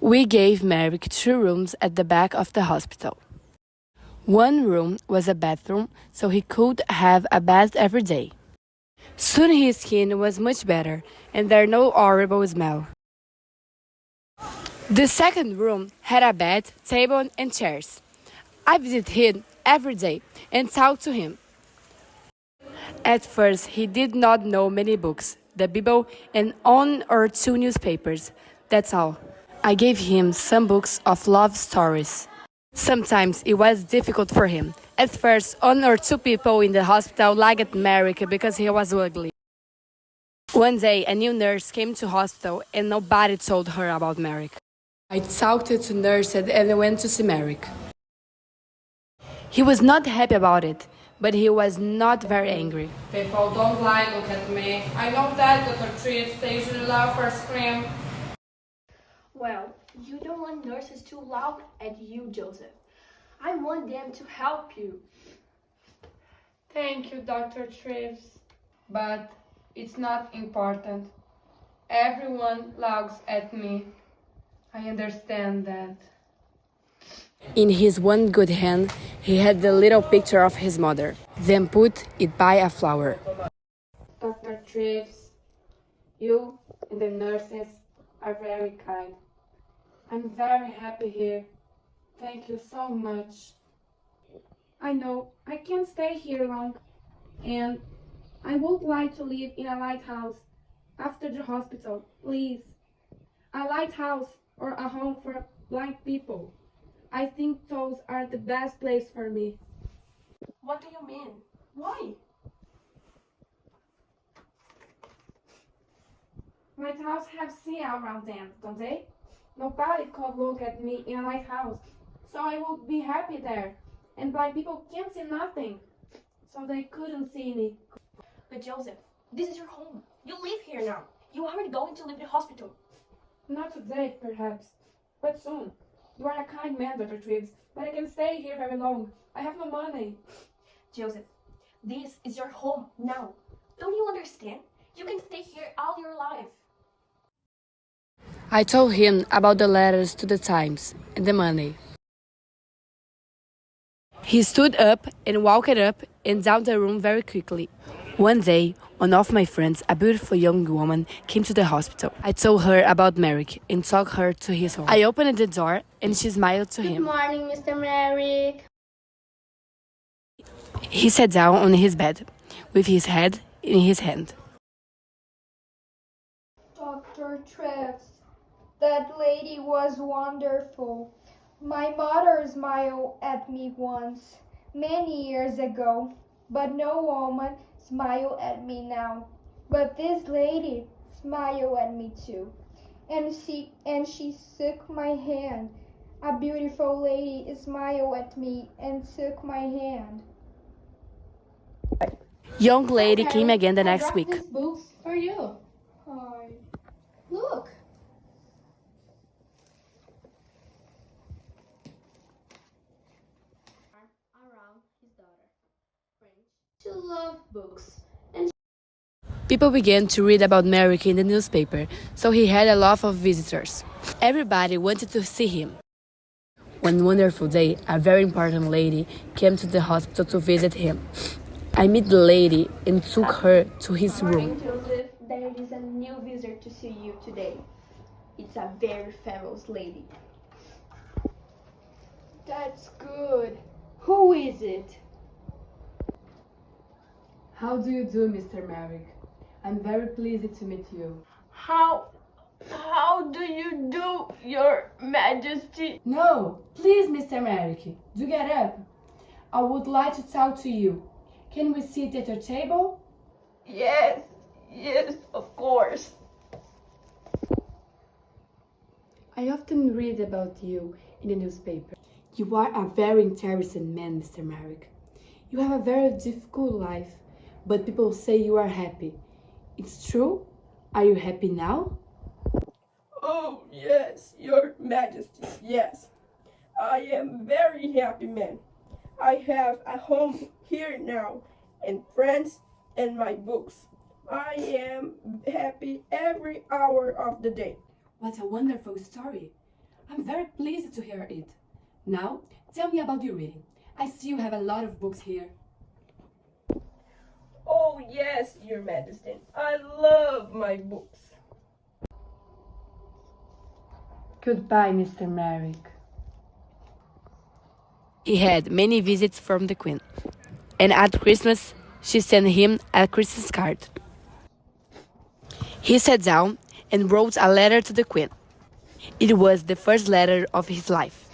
We gave Merrick 2 rooms at the back of the hospital. One room was a bathroom, so he could have a bath every day. Soon his skin was much better, and there no horrible smell. The second room had a bed, table, and chairs. I visited him every day and talked to him. At first, he did not know many books, the Bible, and 1 or 2 newspapers. That's all. I gave him some books of love stories. Sometimes it was difficult for him. At first, 1 or 2 people in the hospital liked Merrick because he was ugly. One day, a new nurse came to hospital and nobody told her about Merrick. I talked to nurses and went to see Merrick. He was not happy about it, but he was not very angry. People don't like look at me. I know that Dr. Triff takes your love for scream. Well, you don't want nurses to laugh at you, Joseph. I want them to help you. Thank you, Dr. Triff. But it's not important. Everyone laughs at me. I understand that. In his one good hand, he had the little picture of his mother, then put it by a flower. Dr. Triff, you and the nurses are very kind. I'm very happy here. Thank you so much. I know I can't stay here long, and I would like to live in a lighthouse after the hospital, please. A lighthouse or a home for blind people. I think those are the best place for me. What do you mean? Why? Lighthouses have sea around them, don't they? Nobody could look at me in a lighthouse, so I would be happy there. And blind people can't see nothing, so they couldn't see me. But Joseph, this is your home. You live here now. You aren't going to leave the hospital. Not today, perhaps, but soon. You are a kind man, Dr. Triggs, but I can stay here very long. I have no money. Joseph, this is your home now. Don't you understand? You can stay here all your life. I told him about the letters to the Times and the money. He stood up and walked up and down the room very quickly. One day, one of my friends, a beautiful young woman, came to the hospital. I told her about Merrick and took her to his home. I opened the door and she smiled to him. Good morning, Mr. Merrick. He sat down on his bed with his head in his hand. Dr. Treves, that lady was wonderful. My mother smiled at me once, many years ago, but no woman smiled at me now. But this lady smiled at me too, and she shook my hand. A beautiful lady smiled at me and shook my hand. Young lady came again the next week. These books for you. Hi. Look. Around his daughter. She loved books. People began to read about Merrick in the newspaper, so he had a lot of visitors. Everybody wanted to see him. One wonderful day, a very important lady came to the hospital to visit him. I met the lady and took her to his room. Joseph, there is a new visitor to see you today. It's a very famous lady. That's good. Who is it? How do you do, Mr. Merrick? I'm very pleased to meet you. How do you do, Your Majesty? No, please, Mr. Merrick, do get up. I would like to talk to you. Can we sit at your table? Yes, of course. I often read about you in the newspaper. You are a very interesting man, Mr. Merrick. You have a very difficult life, but people say you are happy. It's true? Are you happy now? Oh, yes, Your Majesty, yes. I am very happy man. I have a home here now, and friends and my books. I am happy every hour of the day. What a wonderful story. I'm very pleased to hear it. Now, tell me about your reading. I see you have a lot of books here. Oh, yes, Your Majesty. I love my books. Goodbye, Mr. Merrick. He had many visits from the Queen, and at Christmas she sent him a Christmas card. He sat down and wrote a letter to the Queen. It was the first letter of his life.